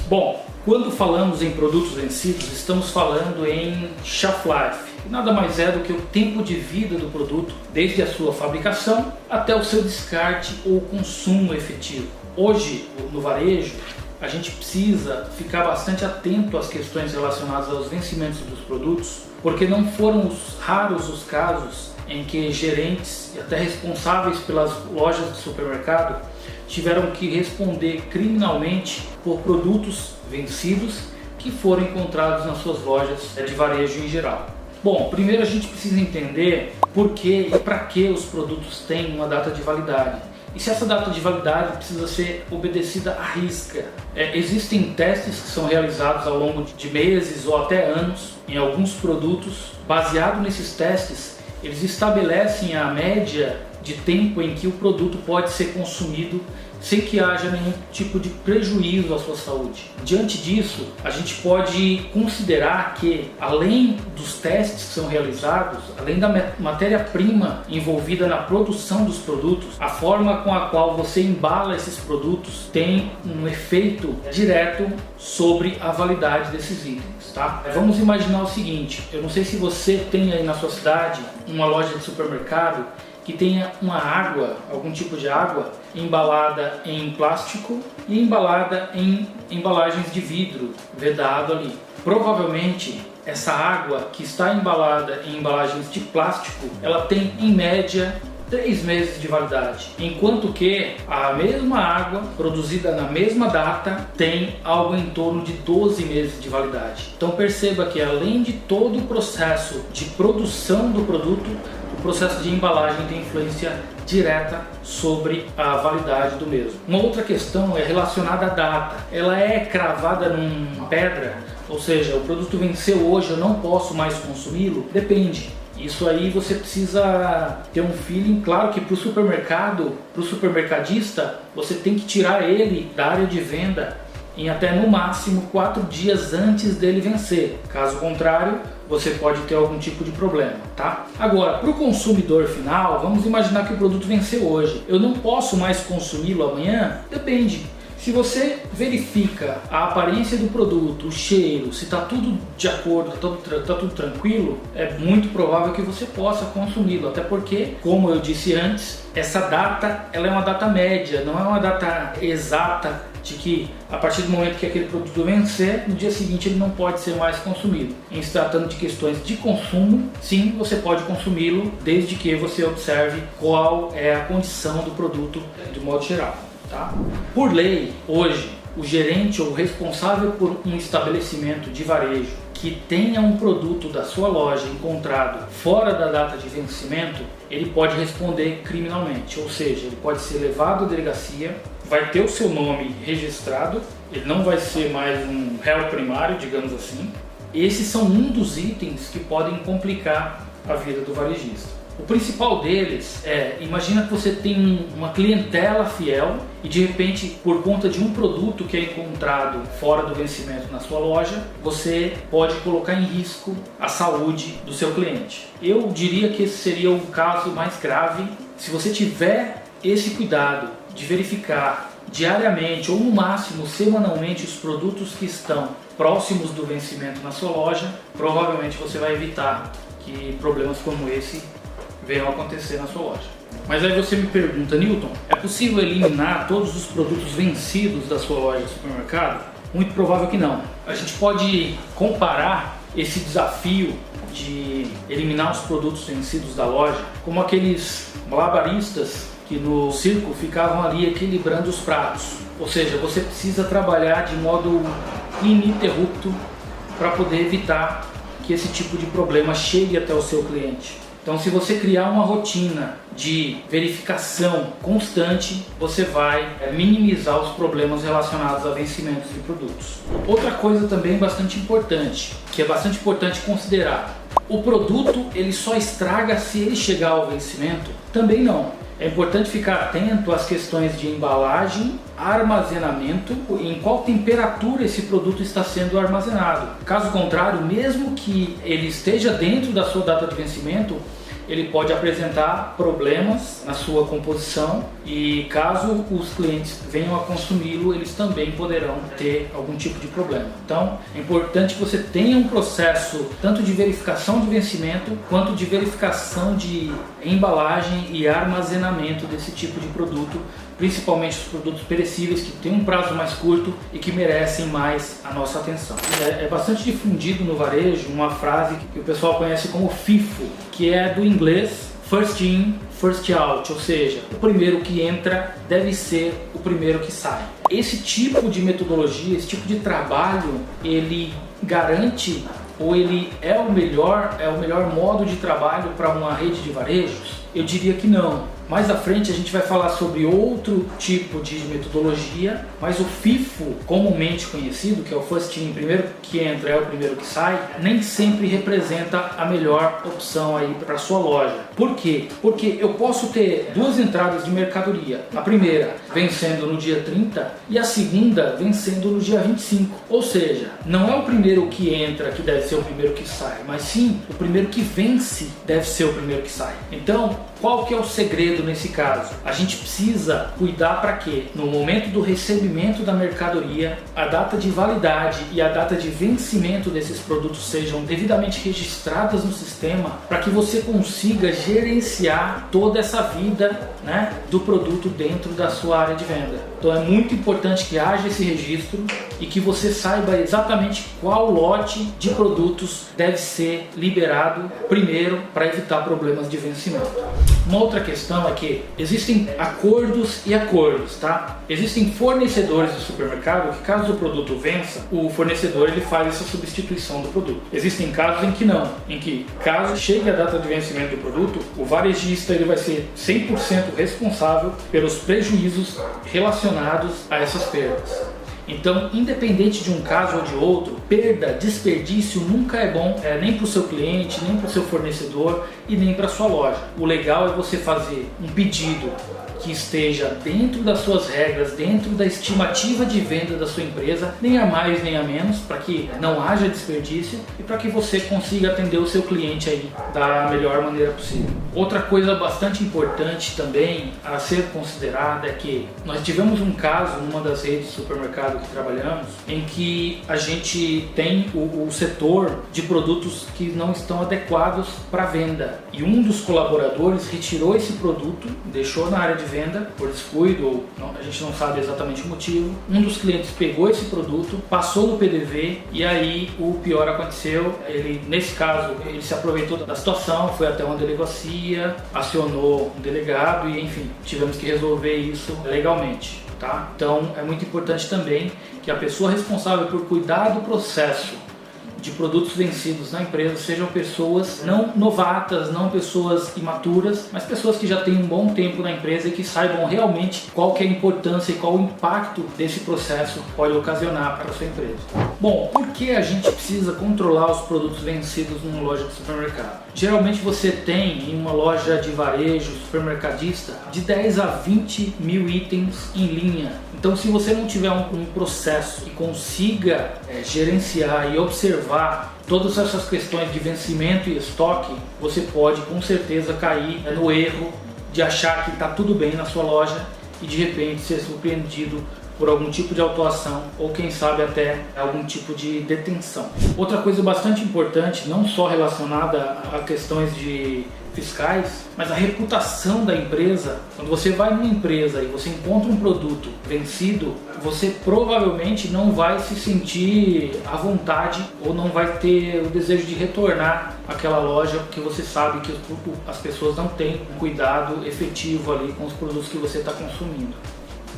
Bom, quando falamos em produtos vencidos, estamos falando em shelf life, que nada mais é do que o tempo de vida do produto, desde a sua fabricação até o seu descarte ou consumo efetivo. Hoje, no varejo, a gente precisa ficar bastante atento às questões relacionadas aos vencimentos dos produtos, porque não foram raros os casos em que gerentes e até responsáveis pelas lojas de supermercado tiveram que responder criminalmente por produtos vencidos que foram encontrados nas suas lojas de varejo em geral. Bom, primeiro a gente precisa entender por que e para que os produtos têm uma data de validade. E se essa data de validade precisa ser obedecida à risca. Existem testes que são realizados ao longo de meses ou até anos em alguns produtos. Baseado nesses testes, eles estabelecem a média de tempo em que o produto pode ser consumido sem que haja nenhum tipo de prejuízo à sua saúde. Diante disso, a gente pode considerar que, além dos testes que são realizados, além da matéria-prima envolvida na produção dos produtos, a forma com a qual você embala esses produtos tem um efeito direto sobre a validade desses itens, tá? Vamos imaginar o seguinte: eu não sei se você tem aí na sua cidade uma loja de supermercado que tenha uma água, algum tipo de água, embalada em plástico e embalada em embalagens de vidro, vedado ali. Provavelmente essa água que está embalada em embalagens de plástico, ela tem em média 3 meses de validade, enquanto que a mesma água produzida na mesma data tem algo em torno de 12 meses de validade. Então perceba que, além de todo o processo de produção do produto, o processo de embalagem tem influência direta sobre a validade do mesmo. Uma outra questão é relacionada à data. Ela é cravada numa pedra, ou seja, o produto venceu hoje, eu não posso mais consumi-lo? Depende. Isso aí você precisa ter um feeling. Claro que para o supermercado, para o supermercadista, você tem que tirar ele da área de venda em até no máximo 4 dias antes dele vencer. Caso contrário, você pode ter algum tipo de problema, tá? Agora, para o consumidor final, vamos imaginar que o produto venceu hoje. Eu não posso mais consumi-lo amanhã? Depende. Se você verifica a aparência do produto, o cheiro, se está tudo de acordo, está tudo tranquilo, é muito provável que você possa consumi-lo. Até porque, como eu disse antes, essa data ela é uma data média, não é uma data exata de que a partir do momento que aquele produto vencer, no dia seguinte ele não pode ser mais consumido. Em se tratando de questões de consumo, sim, você pode consumi-lo, desde que você observe qual é a condição do produto de modo geral. Tá? Por lei, hoje, o gerente ou responsável por um estabelecimento de varejo que tenha um produto da sua loja encontrado fora da data de vencimento, ele pode responder criminalmente, ou seja, ele pode ser levado à delegacia, vai ter o seu nome registrado, ele não vai ser mais um réu primário, digamos assim. Esses são um dos itens que podem complicar a vida do varejista. O principal deles é, imagina que você tem uma clientela fiel e de repente, por conta de um produto que é encontrado fora do vencimento na sua loja, você pode colocar em risco a saúde do seu cliente. Eu diria que esse seria o caso mais grave. Se você tiver esse cuidado de verificar diariamente ou no máximo semanalmente os produtos que estão próximos do vencimento na sua loja, provavelmente você vai evitar que problemas como esse venham acontecer na sua loja. Mas aí você me pergunta: Newton, é possível eliminar todos os produtos vencidos da sua loja de supermercado? Muito provável que não. A gente pode comparar esse desafio de eliminar os produtos vencidos da loja como aqueles malabaristas que no circo ficavam ali equilibrando os pratos. Ou seja, você precisa trabalhar de modo ininterrupto para poder evitar que esse tipo de problema chegue até o seu cliente. Então, se você criar uma rotina de verificação constante, você vai minimizar os problemas relacionados a vencimentos de produtos. Outra coisa também bastante importante, que é bastante importante considerar: o produto ele só estraga se ele chegar ao vencimento? Também não. É importante ficar atento às questões de embalagem, armazenamento e em qual temperatura esse produto está sendo armazenado. Caso contrário, mesmo que ele esteja dentro da sua data de vencimento, ele pode apresentar problemas na sua composição e caso os clientes venham a consumi-lo, eles também poderão ter algum tipo de problema. Então é importante que você tenha um processo tanto de verificação de vencimento quanto de verificação de embalagem e armazenamento desse tipo de produto, principalmente os produtos perecíveis que têm um prazo mais curto e que merecem mais a nossa atenção. É bastante difundido no varejo uma frase que o pessoal conhece como FIFO, que é do inglês First In, First Out, ou seja, o primeiro que entra deve ser o primeiro que sai. Esse tipo de metodologia, esse tipo de trabalho, ele garante ou ele é o melhor modo de trabalho para uma rede de varejos? Eu diria que não. Mais à frente a gente vai falar sobre outro tipo de metodologia, mas o FIFO, comumente conhecido, que é o First In, primeiro que entra é o primeiro que sai, nem sempre representa a melhor opção aí para a sua loja. Por quê? Porque eu posso ter duas entradas de mercadoria, a primeira vencendo no dia 30 e a segunda vencendo no dia 25. Ou seja, não é o primeiro que entra que deve ser o primeiro que sai, mas sim o primeiro que vence deve ser o primeiro que sai. Então, qual que é o segredo nesse caso? A gente precisa cuidar para que no momento do recebimento da mercadoria, a data de validade e a data de vencimento desses produtos sejam devidamente registradas no sistema, para que você consiga gerenciar toda essa vida, né, do produto dentro da sua área de venda. Então é muito importante que haja esse registro e que você saiba exatamente qual lote de produtos deve ser liberado primeiro para evitar problemas de vencimento. Uma outra questão é que existem acordos e acordos, tá? Existem fornecedores do supermercado que, caso o produto vença, o fornecedor ele faz essa substituição do produto. Existem casos em que não, em que caso chegue a data de vencimento do produto, o varejista ele vai ser 100% responsável pelos prejuízos relacionados a essas perdas. Então, independente de um caso ou de outro, perda, desperdício nunca é bom, nem para o seu cliente, nem para o seu fornecedor e nem para a sua loja. O legal é você fazer um pedido que esteja dentro das suas regras, dentro da estimativa de venda da sua empresa, nem a mais nem a menos, para que não haja desperdício e para que você consiga atender o seu cliente aí da melhor maneira possível. Outra coisa bastante importante também a ser considerada é que nós tivemos um caso numa das redes de supermercado que trabalhamos, em que a gente tem o setor de produtos que não estão adequados para venda e um dos colaboradores retirou esse produto, deixou na área de venda por descuido ou não, a gente não sabe exatamente o motivo. Um dos clientes pegou esse produto, passou no PDV e aí o pior aconteceu. Ele, nesse caso, ele se aproveitou da situação, foi até uma delegacia, acionou um delegado e enfim, tivemos que resolver isso legalmente. Tá? Então é muito importante também que a pessoa responsável por cuidar do processo de produtos vencidos na empresa sejam pessoas não novatas, não pessoas imaturas, mas pessoas que já têm um bom tempo na empresa e que saibam realmente qual que é a importância e qual o impacto desse processo pode ocasionar para a sua empresa. Bom, por que a gente precisa controlar os produtos vencidos numa loja de supermercado? Geralmente você tem em uma loja de varejo, supermercadista, de 10 a 20 mil itens em linha. Então, se você não tiver um processo que consiga gerenciar e observar todas essas questões de vencimento e estoque, você pode com certeza cair no erro de achar que está tudo bem na sua loja e de repente ser surpreendido por algum tipo de autuação ou quem sabe até algum tipo de detenção. Outra coisa bastante importante, não só relacionada a questões de fiscais, mas a reputação da empresa. Quando você vai numa empresa e você encontra um produto vencido, você provavelmente não vai se sentir à vontade ou não vai ter o desejo de retornar àquela loja, porque você sabe que as pessoas não têm um cuidado efetivo ali com os produtos que você está consumindo.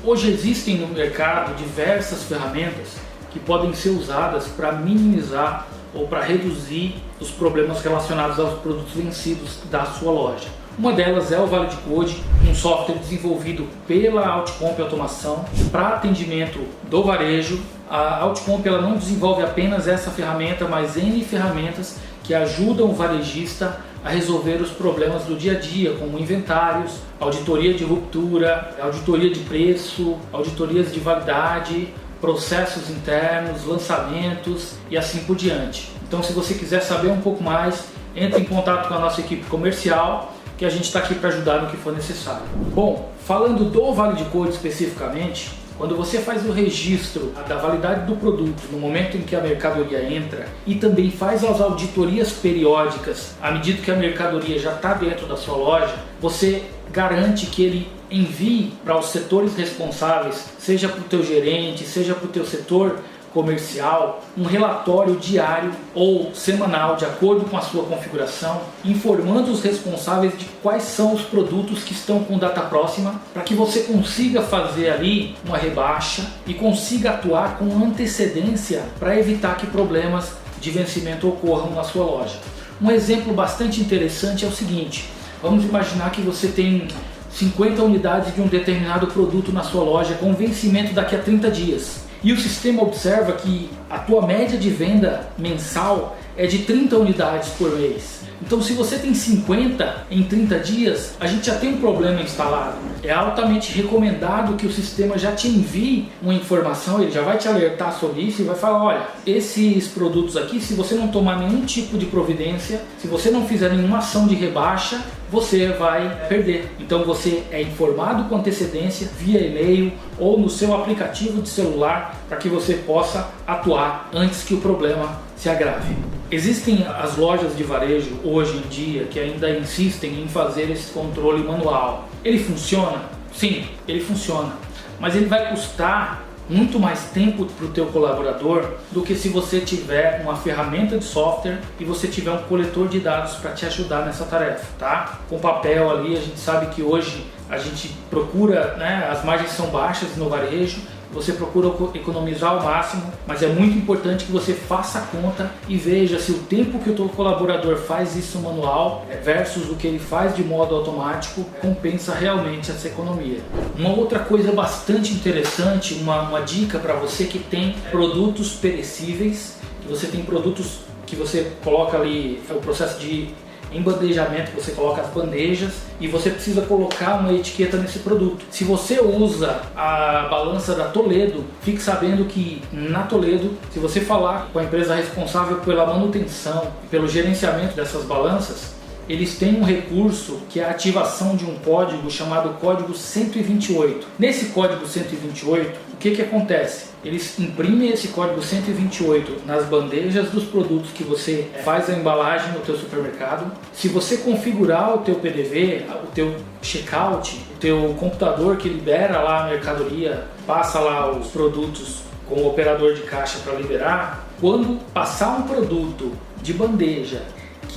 Hoje existem no mercado diversas ferramentas que podem ser usadas para minimizar ou para reduzir os problemas relacionados aos produtos vencidos da sua loja. Uma delas é o Valid Code, um software desenvolvido pela Outcomp Automação para atendimento do varejo. A Outcomp ela não desenvolve apenas essa ferramenta, mas N ferramentas que ajudam o varejista a resolver os problemas do dia a dia, como inventários, auditoria de ruptura, auditoria de preço, auditorias de validade, processos internos, lançamentos e assim por diante. Então, se você quiser saber um pouco mais, entre em contato com a nossa equipe comercial, que a gente está aqui para ajudar no que for necessário. Bom, falando do Vale de Code especificamente, quando você faz o registro da validade do produto no momento em que a mercadoria entra e também faz as auditorias periódicas à medida que a mercadoria já está dentro da sua loja, você garante que ele envie para os setores responsáveis, seja para o teu gerente, seja para o teu setor comercial, um relatório diário ou semanal de acordo com a sua configuração, informando os responsáveis de quais são os produtos que estão com data próxima, para que você consiga fazer ali uma rebaixa e consiga atuar com antecedência para evitar que problemas de vencimento ocorram na sua loja. Um exemplo bastante interessante é o seguinte: vamos imaginar que você tem 50 unidades de um determinado produto na sua loja com vencimento daqui a 30 dias. E o sistema observa que a tua média de venda mensal é de 30 unidades por mês. Então, se você tem 50 em 30 dias, a gente já tem um problema instalado. É altamente recomendado que o sistema já te envie uma informação, ele já vai te alertar sobre isso e vai falar: olha, esses produtos aqui, se você não tomar nenhum tipo de providência, se você não fizer nenhuma ação de rebaixa, você vai perder. Então você é informado com antecedência via e-mail ou no seu aplicativo de celular para que você possa atuar antes que o problema se agrave. Existem as lojas de varejo hoje em dia que ainda insistem em fazer esse controle manual. Ele funciona? Sim, ele funciona, mas ele vai custar muito mais tempo para o teu colaborador do que se você tiver uma ferramenta de software e você tiver um coletor de dados para te ajudar nessa tarefa, tá? Com papel ali, a gente sabe que hoje a gente procura, né, as margens são baixas no varejo, você procura economizar ao máximo, mas é muito importante que você faça a conta e veja se o tempo que o teu colaborador faz isso manual versus o que ele faz de modo automático compensa realmente essa economia. Uma outra coisa bastante interessante, uma dica para você que tem produtos perecíveis, que você tem produtos que você coloca ali, é o processo de embandejamento, você coloca as bandejas e você precisa colocar uma etiqueta nesse produto. Se você usa a balança da Toledo, fique sabendo que na Toledo, se você falar com a empresa responsável pela manutenção e pelo gerenciamento dessas balanças, eles têm um recurso que é a ativação de um código chamado código 128. Nesse código 128, o que acontece? Eles imprimem esse código 128 nas bandejas dos produtos que você faz a embalagem no teu supermercado. Se você configurar o teu PDV, o teu checkout, o teu computador que libera lá a mercadoria, passa lá os produtos com o operador de caixa para liberar, quando passar um produto de bandeja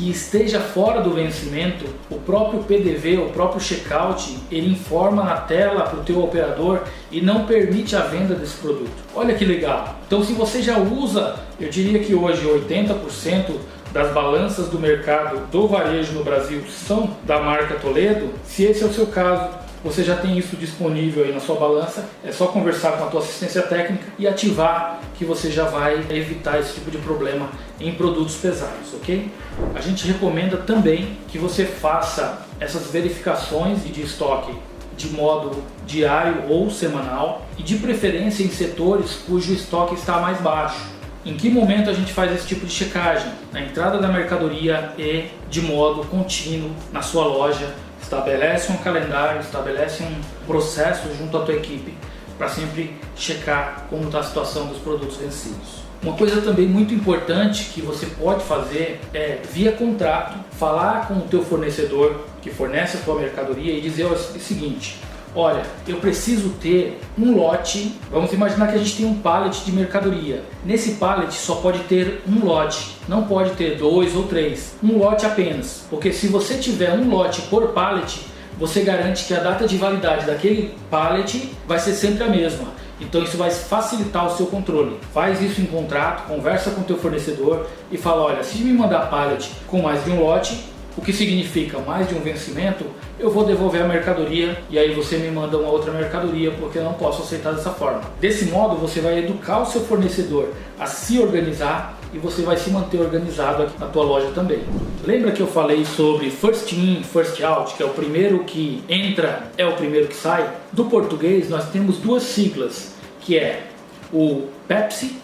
que esteja fora do vencimento, o próprio PDV, o próprio checkout, ele informa na tela para o teu operador e não permite a venda desse produto. Olha que legal! Então, se você já usa, eu diria que hoje 80% das balanças do mercado do varejo no Brasil são da marca Toledo, se esse é o seu caso, você já tem isso disponível aí na sua balança, é só conversar com a tua assistência técnica e ativar, que você já vai evitar esse tipo de problema em produtos pesados, ok? A gente recomenda também que você faça essas verificações de estoque de modo diário ou semanal e de preferência em setores cujo estoque está mais baixo. Em que momento a gente faz esse tipo de checagem? Na entrada da mercadoria e de modo contínuo na sua loja. Estabelece um calendário, estabelece um processo junto à tua equipe para sempre checar como está a situação dos produtos vencidos. Uma coisa também muito importante que você pode fazer é, via contrato, falar com o teu fornecedor que fornece a tua mercadoria e dizer o seguinte: olha, eu preciso ter um lote, vamos imaginar que a gente tem um pallet de mercadoria. Nesse pallet só pode ter um lote, não pode ter 2 ou 3, um lote apenas. Porque se você tiver um lote por pallet, você garante que a data de validade daquele pallet vai ser sempre a mesma. Então isso vai facilitar o seu controle. Faz isso em contrato, conversa com o teu fornecedor e fala: olha, se me mandar pallet com mais de um lote, o que significa mais de um vencimento, eu vou devolver a mercadoria e aí você me manda uma outra mercadoria, porque eu não posso aceitar dessa forma. Desse modo você vai educar o seu fornecedor a se organizar e você vai se manter organizado aqui na tua loja também. Lembra que eu falei sobre first in, first out, que é o primeiro que entra é o primeiro que sai? Do português nós temos duas siglas, que é o PEPSI,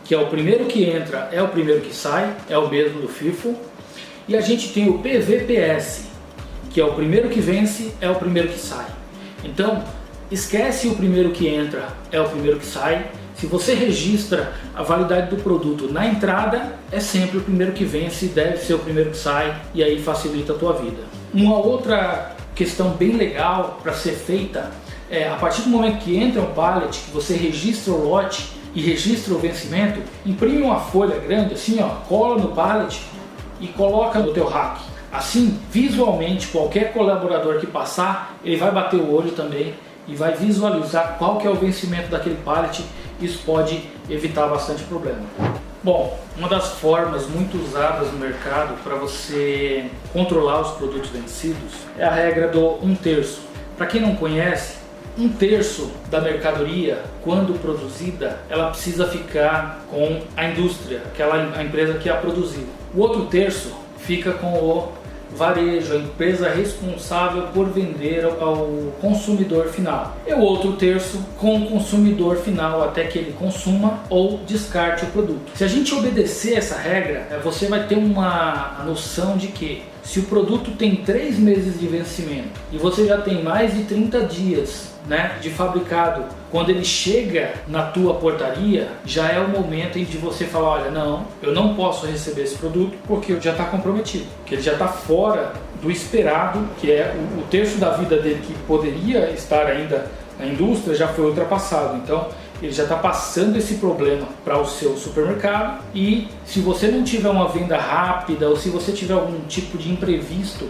que é o primeiro que entra é o primeiro que sai, é o mesmo do FIFO. E a gente tem o PVPS, que é o primeiro que vence, é o primeiro que sai. Então, esquece o primeiro que entra, é o primeiro que sai. Se você registra a validade do produto na entrada, é sempre o primeiro que vence, deve ser o primeiro que sai, e aí facilita a tua vida. Uma outra questão bem legal para ser feita é, a partir do momento que entra um pallet, que você registra o lote e registra o vencimento, imprime uma folha grande assim, ó, cola no pallet e coloca no teu rack. Assim, visualmente, qualquer colaborador que passar, ele vai bater o olho também e vai visualizar qual que é o vencimento daquele pallet. Isso pode evitar bastante problema. Bom, uma das formas muito usadas no mercado para você controlar os produtos vencidos é a regra do 1/3. Para quem não conhece, 1/3 da mercadoria, quando produzida, ela precisa ficar com a indústria, a empresa que a produziu. O outro terço fica com o varejo, a empresa responsável por vender ao consumidor final. E o outro terço com o consumidor final até que ele consuma ou descarte o produto. Se a gente obedecer essa regra, você vai ter uma noção de que se o produto tem 3 meses de vencimento e você já tem mais de 30 dias, né, de fabricado, quando ele chega na tua portaria, já é o momento em de você falar, olha, não, eu não posso receber esse produto porque já está comprometido, que ele já está fora do esperado, que é o terço da vida dele que poderia estar ainda na indústria já foi ultrapassado. Então ele já está passando esse problema para o seu supermercado, e se você não tiver uma venda rápida ou se você tiver algum tipo de imprevisto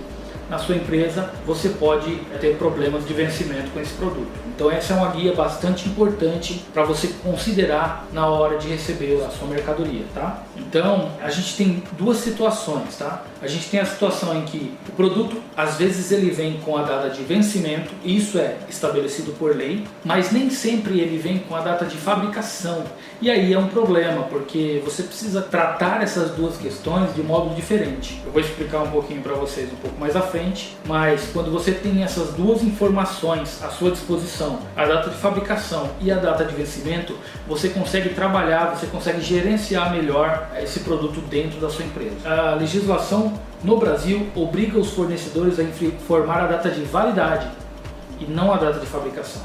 na sua empresa, você pode ter problemas de vencimento com esse produto. Então essa é uma guia bastante importante para você considerar na hora de receber a sua mercadoria, tá? Então a gente tem duas situações, tá? A gente tem a situação em que o produto, às vezes ele vem com a data de vencimento, isso é estabelecido por lei, mas nem sempre ele vem com a data de fabricação. E aí é um problema, porque você precisa tratar essas duas questões de modo diferente. Eu vou explicar um pouquinho para vocês um pouco mais à frente, mas quando você tem essas duas informações à sua disposição, a data de fabricação e a data de vencimento, você consegue trabalhar, você consegue gerenciar melhor esse produto dentro da sua empresa. A legislação no Brasil obriga os fornecedores a informar a data de validade e não a data de fabricação.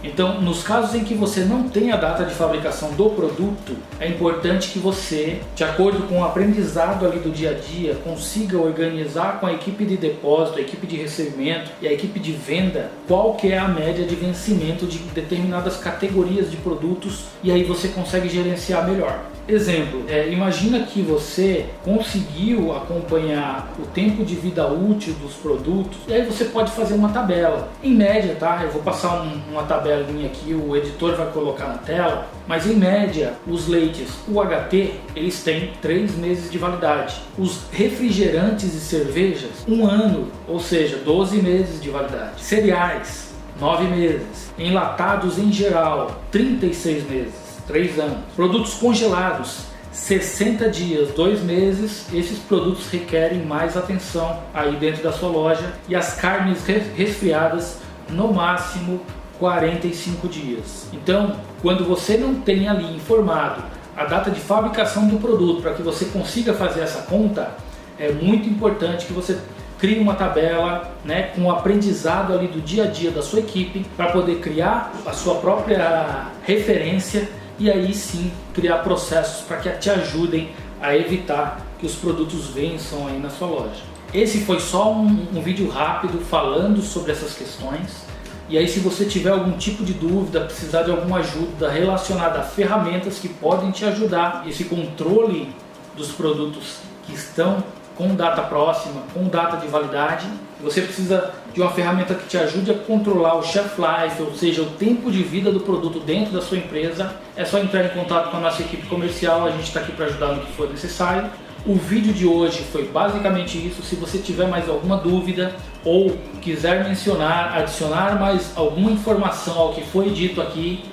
Então, nos casos em que você não tem a data de fabricação do produto, é importante que você, de acordo com o aprendizado ali do dia a dia, consiga organizar com a equipe de depósito, a equipe de recebimento e a equipe de venda qual que é a média de vencimento de determinadas categorias de produtos, e aí você consegue gerenciar melhor. Exemplo, imagina que você conseguiu acompanhar o tempo de vida útil dos produtos, e aí você pode fazer uma tabela. Em média, tá? Eu vou passar uma tabelinha aqui, o editor vai colocar na tela, mas em média, os leites UHT, eles têm 3 meses de validade. Os refrigerantes e cervejas, 1 ano, ou seja, 12 meses de validade. Cereais, 9 meses. Enlatados em geral, 36 meses. 3 anos. Produtos congelados, 60 dias, 2 meses. Esses produtos requerem mais atenção aí dentro da sua loja. E as carnes resfriadas, no máximo 45 dias. Então, quando você não tem ali informado a data de fabricação do produto para que você consiga fazer essa conta, é muito importante que você crie uma tabela, né, com o aprendizado ali do dia a dia da sua equipe, para poder criar a sua própria referência e aí sim criar processos para que te ajudem a evitar que os produtos vençam aí na sua loja. Esse foi só um vídeo rápido falando sobre essas questões. E aí, se você tiver algum tipo de dúvida, precisar de alguma ajuda relacionada a ferramentas que podem te ajudar, esse controle dos produtos que estão com data próxima, com data de validade, você precisa de uma ferramenta que te ajude a controlar o shelf life, ou seja, o tempo de vida do produto dentro da sua empresa. É só entrar em contato com a nossa equipe comercial, a gente está aqui para ajudar no que for necessário. O vídeo de hoje foi basicamente isso. Se você tiver mais alguma dúvida ou quiser mencionar, adicionar mais alguma informação ao que foi dito aqui,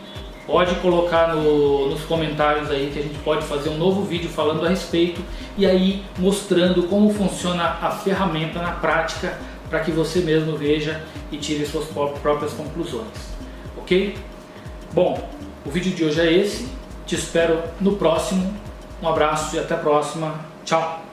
pode colocar nos comentários aí, que a gente pode fazer um novo vídeo falando a respeito e aí mostrando como funciona a ferramenta na prática, para que você mesmo veja e tire suas próprias conclusões, ok? Bom, o vídeo de hoje é esse, te espero no próximo, um abraço e até a próxima, tchau!